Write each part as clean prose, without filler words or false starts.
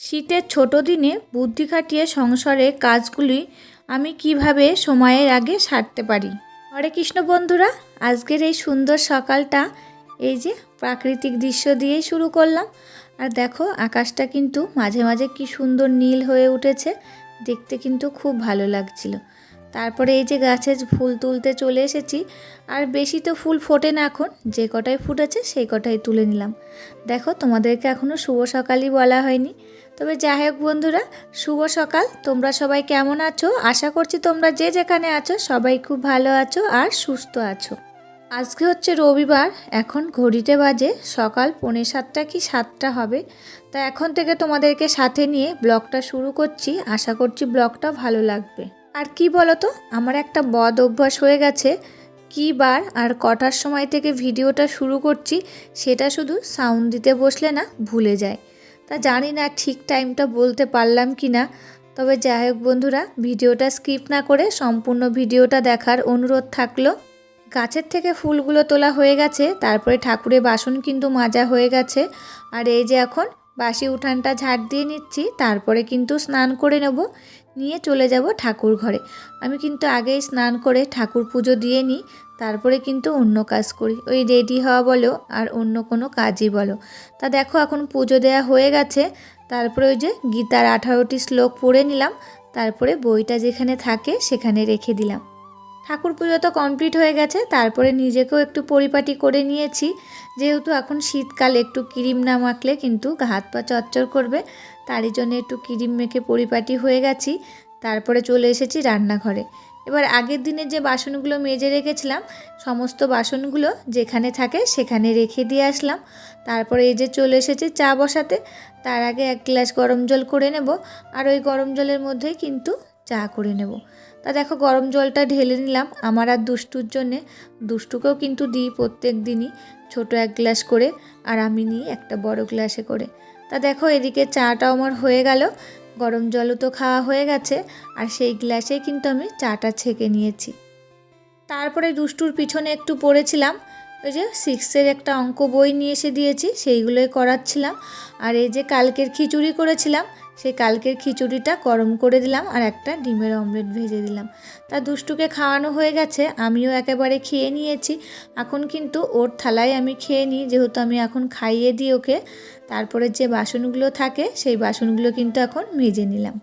শীতের ছোট দিনে বুদ্ধি খাটিয়ে সংসারের কাজগুলি আমি কিভাবে সময়ের আগে সারতে পারি। হরে কৃষ্ণ বন্ধুরা, আজকের এই সুন্দর সকালটা এই যে প্রাকৃতিক দৃশ্য দিয়েই শুরু করলাম। আর দেখো আকাশটা কিন্তু মাঝে মাঝে কি সুন্দর নীল হয়ে উঠেছে, দেখতে কিন্তু খুব ভালো লাগছিল। তারপরে এই যে গাছে ফুল তুলতে চলে এসেছি। আর বেশি তো ফুল ফোটে না এখন, যে কটাই ফুটেছে সেই কটাই তুলে নিলাম। দেখো তোমাদেরকে এখনও শুভ সকালই বলা হয়নি, তবে যাই হোক বন্ধুরা, শুভ সকাল। তোমরা সবাই কেমন আছো? আশা করছি তোমরা যে যেখানে আছো সবাই খুব ভালো আছো আর সুস্থ আছো। আজকে হচ্ছে রবিবার, এখন ঘড়িতে বাজে সকাল 6:45 কি 7টা হবে। তা এখন থেকে তোমাদেরকে সাথে নিয়ে ব্লগটা শুরু করছি। আশা করছি ব্লগটা ভালো লাগবে। আর কি বলো তো, আমার একটা বদ অভ্যাস হয়ে গেছে, কী বার আর কটার সময় থেকে ভিডিওটা শুরু করছি সেটা শুধু সাউন্ড দিতে বসলে না ভুলে যায়। তা জানি না ঠিক টাইমটা বলতে পারলাম কি না, তবে যাই হোক বন্ধুরা, ভিডিওটা স্কিপ না করে সম্পূর্ণ ভিডিওটা দেখার অনুরোধ থাকলো। গাছের থেকে ফুলগুলো তোলা হয়ে গেছে, তারপরে ঠাকুরের বাসন কিন্তু মাজা হয়ে গেছে। আর এই যে এখন বাসি উঠানটা ঝাড় দিয়ে নিচ্ছি, তারপরে কিন্তু স্নান করে নেব, নিয়ে চলে যাব ঠাকুর ঘরে। আমি কিন্তু আগেই স্নান করে ঠাকুর পুজো দিয়ে নিই, তারপরে কিন্তু অন্য কাজ করি, ওই রেডি হওয়া বলো আর অন্য কোনো কাজই বলো। তা দেখো এখন পুজো দেওয়া হয়ে গেছে, তারপরে ওই যে গীতার 18টি শ্লোক পড়ে নিলাম, তারপরে বইটা যেখানে থাকে সেখানে রেখে দিলাম। ঠাকুর পুজো তো কমপ্লিট হয়ে গেছে, তারপরে নিজেকেও একটু পরিপাটি করে নিয়েছি। যেহেতু এখন শীতকাল, একটু ক্রিম না মাখলে কিন্তু হাত পা চচ্চর করবে, তারই জন্য একটু ক্রিম মেখে পরিপাটি হয়ে গেছি। তারপরে চলে এসেছি রান্নাঘরে। এবার আগের দিনে যে বাসনগুলো মেজে রেখেছিলাম, সমস্ত বাসনগুলো যেখানে থাকে সেখানে রেখে দিয়ে আসলাম। তারপরে এই যে চলে এসেছি চা বসাতে। তার আগে 1 গ্লাস গরম জল করে নেব, আর ওই গরম জলের মধ্যেই কিন্তু চা করে নেব। তা দেখো গরম জলটা ঢেলে নিলাম আমার আর দুষ্টুর জন্যে। দুষ্টুকেও কিন্তু দিই প্রত্যেক দিনই ছোটো 1 গ্লাস করে, আর আমি নিই একটা বড় গ্লাসে করে। তা দেখো এদিকে চাটাও আমার হয়ে গেল, গরম জলও তো খাওয়া হয়ে গেছে, আর সেই গ্লাসেই কিন্তু আমি চাটা ছেঁকে নিয়েছি। তারপরে দুষ্টুর পিছনে একটু পড়েছিলাম, ওই যে 6-এর একটা অঙ্ক বই নিয়ে এসে দিয়েছি, সেইগুলোই করাচ্ছিলাম। আর এই যে কালকের খিচুড়ি করেছিলাম, সেই কালকের খিচুড়িটা গরম করে দিলাম আর একটা ডিমের অমলেট ভেজে দিলাম। তা দুষ্টুকে খাওয়ানো হয়ে গেছে, আমিও একেবারে খেয়ে নিয়েছি। এখন কিন্তু ওর থালায় আমি খেয়ে নিই, যেহেতু আমি এখন খাইয়ে দিই ওকে। তারপরে যে বাসনগুলো থাকে সেই বাসনগুলো কিন্তু এখন মেজে নিলাম।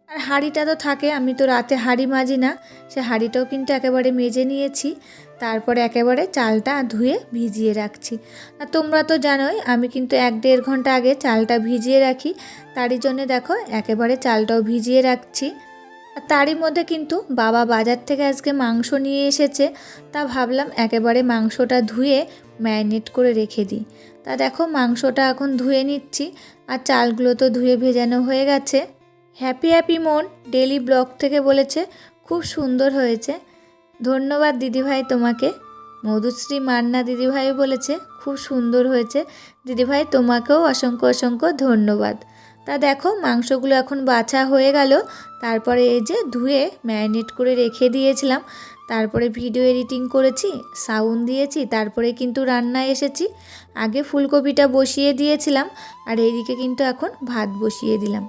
আর হাঁড়িটা তো থাকে, আমি তো রাতে হাঁড়ি মাজি না, সে হাঁড়িটাও কিন্তু একেবারে মেজে নিয়েছি। তারপরে একেবারে চালটা ধুয়ে ভিজিয়ে রাখছি। আর তোমরা তো জানোই আমি কিন্তু 1-1.5 ঘন্টা আগে চালটা ভিজিয়ে রাখি, তারই জন্যে দেখো একেবারে চালটাও ভিজিয়ে রাখছি। আর তারই মধ্যে কিন্তু বাবা বাজার থেকে আজকে মাংস নিয়ে এসেছে, তা ভাবলাম একেবারে মাংসটা ধুয়ে ম্যারিনেট করে রেখে দিই। তা দেখো মাংসটা এখন ধুয়ে নিচ্ছি, আর চালগুলো তো ধুয়ে ভেজানো হয়ে গেছে। হ্যাপি হ্যাপি মন ডেলি ব্লগ থেকে বলেছে খুব সুন্দর হয়েছে। ধন্যবাদ দিদিভাই তোমাকে। মধুশ্রী মান্না দিদিভাই বলেছে খুব সুন্দর হয়েছে। দিদিভাই তোমাকেও অসংখ্য অসংখ্য ধন্যবাদ। তা দেখো মাংসগুলো এখন বাছা হয়ে গেল, তারপরে এই যে ধুয়ে ম্যারিনেট করে রেখে দিয়েছিলাম। তারপরে ভিডিও এডিটিং করেছি, সাউন্ড দিয়েছি, তারপরে কিন্তু রান্নায় এসেছি। আগে ফুলকপিটা বসিয়ে দিয়েছিলাম, আর এইদিকে কিন্তু এখন ভাত বসিয়ে দিলাম।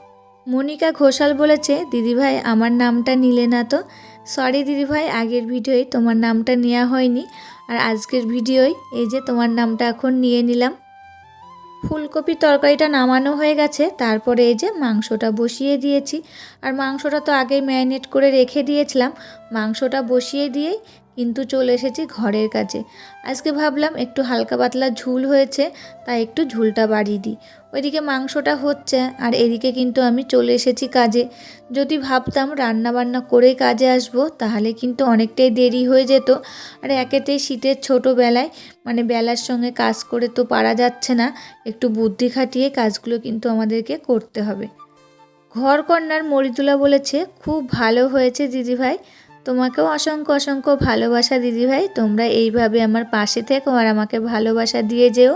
মনিকা ঘোষাল বলেছে দিদিভাই আমার নামটা নিলে না তো। সরি দিদিভাই, আগের ভিডিওয় তোমার নামটা নেওয়া হয়নি, আর আজকের ভিডিওয় এই যে তোমার নামটা এখন নিয়ে নিলাম। ফুলকপি তরকারিটা নামানো হয়ে গেছে, তারপরে এই যে মাংসটা বসিয়ে দিয়েছি। আর মাংসটা তো আগেই ম্যারিনেট করে রেখে দিয়েছিলাম। মাংসটা বসিয়ে দিয়েই কিন্তু চলে এসেছি ঘরের কাছে। আজকে ভাবলাম একটু হালকা পাতলা ঝুল হয়েছে, তাই একটু ঝুলটা বাড়িয়ে দিই। ওইদিকে মাংসটা হচ্ছে, আর এদিকে কিন্তু আমি চলে এসেছি কাজে। যদি ভাবতাম রান্না বান্না করেই কাজে আসব, তাহলে কিন্তু অনেকটাই দেরি হয়ে যেত। আর একেতেই শীতের ছোটোবেলায় বেলার সঙ্গে কাজ করে তো পারা যাচ্ছে না, একটু বুদ্ধি খাটিয়ে কাজগুলো কিন্তু আমাদেরকে করতে হবে। ঘরকন্নার মরিতুলা বলেছে খুব ভালো হয়েছে দিদিভাই, তোমাকেও অসংখ্য অসংখ্য ভালোবাসা দিদিভাই। তোমরা এইভাবে আমার পাশে থেকো আর আমাকে ভালোবাসা দিয়ে যেও।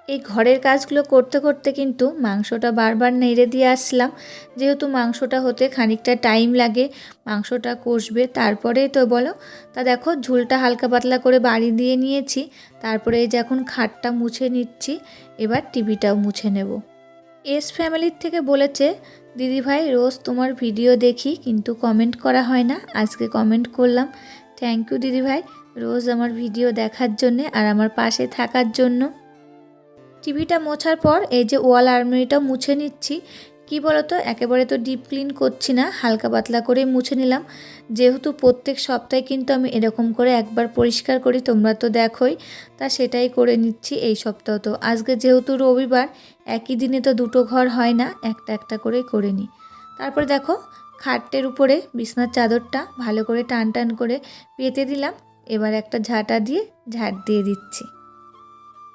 এই ঘরের কাজগুলো করতে করতে কিন্তু মাংসটা বারবার নেড়ে দিয়ে আসলাম, যেহেতু মাংসটা হতে খানিকটা টাইম লাগে, মাংসটা কষবে তারপরেই তো বলো। তা দেখো ঝোলটা হালকা পাতলা করে বাড়ি দিয়ে নিয়েছি, তারপরে এই যে এখন খাটটা মুছে নিচ্ছি, এবার টিভিটাও মুছে নেব। এস ফ্যামিলির থেকে বলেছে, দিদিভাই রোজ তোমার ভিডিও দেখি কিন্তু কমেন্ট করা হয় না, আজকে কমেন্ট করলাম। থ্যাংক ইউ দিদিভাই, রোজ আমার ভিডিও দেখার জন্যে আর আমার পাশে থাকার জন্য। টিভিটা মোছার পর এই যে ওয়াল আলমারিটা মুছে নিচ্ছি। কি বলতো, একেবারে তো ডিপ ক্লিন করছি না, হালকা পাতলা করে মুছে নিলাম। যেহেতু প্রত্যেক সপ্তাহে কিন্তু আমি এরকম করে একবার পরিষ্কার করি, তোমরা তো দেখোই, তা সেটাই করে নিচ্ছি এই সপ্তাহ। তো আজকে যেহেতু রবিবার, একই দিনে তো দুটো ঘর হয় না, একটা একটা করেই করে নিই। তারপরে দেখো খাটের উপরে বিছনার চাদরটা ভালো করে টান টান করে পেতে দিলাম। এবার একটা ঝাঁটা দিয়ে ঝাড় দিয়ে দিচ্ছি।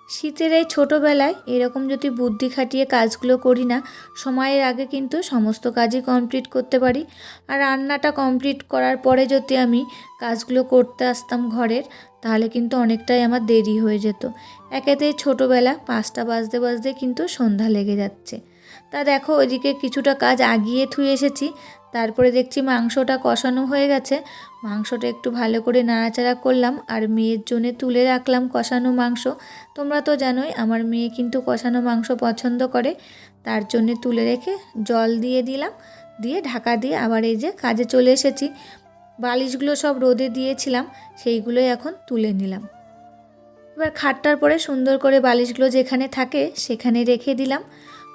শীতের এই ছোটোবেলায় এরকম যদি বুদ্ধি খাটিয়ে কাজগুলো করি না, সময়ের আগে কিন্তু সমস্ত কাজই কমপ্লিট করতে পারি। আর রান্নাটা কমপ্লিট করার পরে যদি আমি কাজগুলো করতে আসতাম ঘরের, তাহলে কিন্তু অনেকটাই আমার দেরি হয়ে যেত। একেতেই ছোটোবেলা 5টা বাজতে বাজতে কিন্তু সন্ধ্যা লেগে যাচ্ছে। তা দেখো ওইদিকে কিছুটা কাজ আগিয়ে থুয়ে এসেছি। তারপরে দেখছি মাংসটা কষানো হয়ে গেছে। মাংসটা একটু ভালো করে নাড়াচাড়া করলাম আর মেয়ের জন্যে তুলে রাখলাম কষানো মাংস। তোমরা তো জানোই আমার মেয়ে কিন্তু কষানো মাংস পছন্দ করে, তার জন্যে তুলে রেখে জল দিয়ে দিলাম, দিয়ে ঢাকা দিয়ে আবার এই যে কাজে চলে এসেছি। বালিশগুলো সব রোদে দিয়েছিলাম, সেইগুলোই এখন তুলে নিলাম। এবার খাটটার পরে সুন্দর করে বালিশগুলো যেখানে থাকে সেখানে রেখে দিলাম।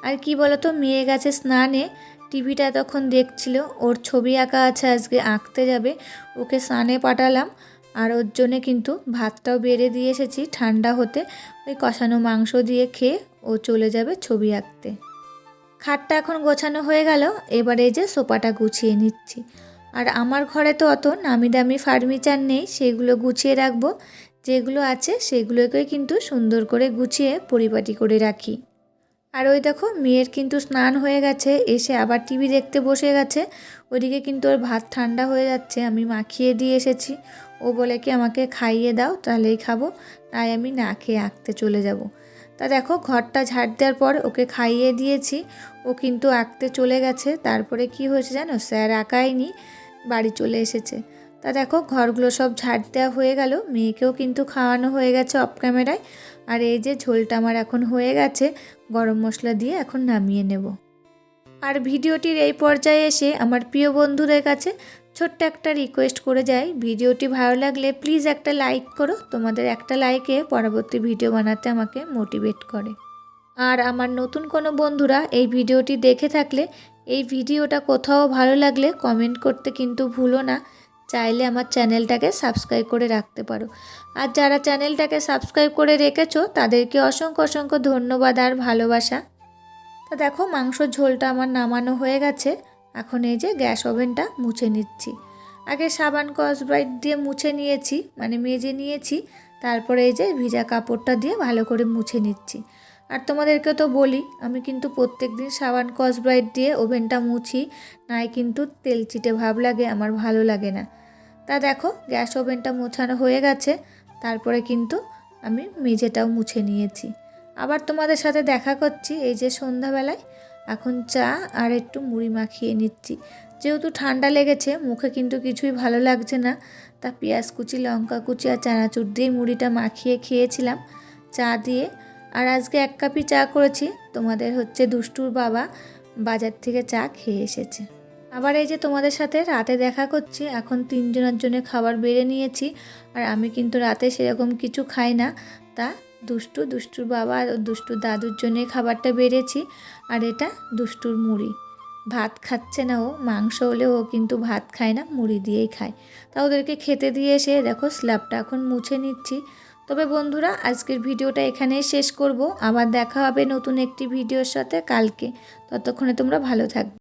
আর কি বলতো, মেয়ে গেছে স্নানে, টিভিটা তখন দেখছিল, ওর ছবি আঁকা আছে, আজকে আঁকতে যাবে, ওকে স্নানে পাঠালাম। আর ওর জন্যে কিন্তু ভাতটাও বেড়ে দিয়ে এসেছি ঠান্ডা হতে, ওই কষানো মাংস দিয়ে খেয়ে ও চলে যাবে ছবি আঁকতে। খাটটা এখন গোছানো হয়ে গেল, এবারে এই যে সোফাটা গুছিয়ে নিচ্ছি। আর আমার ঘরে তো অত নামি দামি ফার্নিচার নেই, সেগুলো গুছিয়ে রাখবো। যেগুলো আছে সেগুলোকেই কিন্তু সুন্দর করে গুছিয়ে পরিপাটি করে রাখি। আর ওই দেখো মেয়ের কিন্তু স্নান হয়ে গেছে, এসে আবার টিভি দেখতে বসে গেছে। ওইদিকে কিন্তু ওর ভাত ঠান্ডা হয়ে যাচ্ছে, আমি মাখিয়ে দিয়ে এসেছি। ও বলে কি আমাকে খাইয়ে দাও তাহলেই খাবো, তাই আমি না খেয়ে আঁকতে চলে যাব। তা দেখো ঘরটা ঝাড় দেওয়ার পর ওকে খাইয়ে দিয়েছি, ও কিন্তু আঁকতে চলে গেছে। তারপরে কি হয়েছে জানো, স্যার আঁকায়নি, বাড়ি চলে এসেছে। তা দেখো ঘরগুলো সব ঝাড় দেওয়া হয়ে গেল, মেয়েকেও কিন্তু খাওয়ানো হয়ে গেছে অফ ক্যামেরায়। আর এই যে ঝোলটা আমার এখন হয়ে গেছে, গরম মশলা দিয়ে এখন নামিয়ে নেব। আর ভিডিওটির এই পর্যায়ে এসে আমার প্রিয় বন্ধুদের কাছে ছোট্ট একটা রিকোয়েস্ট করে যাই, ভিডিওটি ভালো লাগলে প্লিজ একটা লাইক করো। তোমাদের একটা লাইকে পরবর্তী ভিডিও বানাতে আমাকে মোটিভেট করে। আর আমার নতুন কোনো বন্ধুরা এই ভিডিওটি দেখে থাকলে, এই ভিডিওটা কোথাও ভালো লাগলে কমেন্ট করতে কিন্তু ভুলো না। চাইলে আমার চ্যানেলটাকে সাবস্ক্রাইব করে রাখতে পারো। আর যারা চ্যানেলটাকে সাবস্ক্রাইব করে রেখেছো তাদেরকে অসংখ্য অসংখ্য ধন্যবাদ আর ভালোবাসা। তা দেখো মাংসর ঝোলটা আমার নামানো হয়ে গেছে, এখন এই যে গ্যাস ওভেনটা মুছে নিচ্ছি। আগে সাবান স্কচব্রাইট দিয়ে মুছে নিয়েছি, মানে মেজে নিয়েছি, তারপরে এই যে ভিজা কাপড়টা দিয়ে ভালো করে মুছে নিচ্ছি। আর তোমাদেরকে তো বলি আমি কিন্তু প্রত্যেক দিন সাবান স্কচব্রাইট দিয়ে ওভেনটা মুছি, নাই কিন্তু তেল চিটে ভাব লাগে, আমার ভালো লাগে না। তা দেখো গ্যাস ওভেনটা মোছানো হয়ে গেছে, তারপরে কিন্তু আমি মেঝেটাও মুছে নিয়েছি। আবার তোমাদের সাথে দেখা করছি এই যে সন্ধ্যাবেলায়। এখন চা আর একটু মুড়ি মাখিয়ে নিচ্ছি, যেহেতু ঠান্ডা লেগেছে মুখে কিন্তু কিছুই ভালো লাগছে না। তা পেঁয়াজ কুচি, লঙ্কা কুচি আর চানাচুর দিয়ে মুড়িটা মাখিয়ে খেয়েছিলাম চা দিয়ে। আর আজকে 1 কাপই চা করেছি, তোমাদের হচ্ছে দুষ্টুর বাবা বাজার থেকে চা খেয়ে এসেছে। আবার এই যে তোমাদের সাথে রাতে দেখা করছি, এখন 3 জনের জন্য খাবার বেড়ে নিয়েছি। আর আমি কিন্তু রাতে সেরকম কিছু খাই না, তা দুষ্টুর বাবা আর দুষ্টুর দাদুর জন্যে খাবারটা বেড়েছি। আর এটা দুষ্টুর মুড়ি, ভাত খাচ্ছে না ও, মাংস হলে ও কিন্তু ভাত খায় না, মুড়ি দিয়েই খায়। তা ওদেরকে খেতে দিয়ে এসে দেখো স্ল্যাবটা এখন মুছে নিচ্ছি। তবে বন্ধুরা আজকের ভিডিওটা এখানেই শেষ করব, আবার দেখা হবে নতুন একটি ভিডিওর সাথে কালকে। ততক্ষণে তোমরা ভালো থাকবে।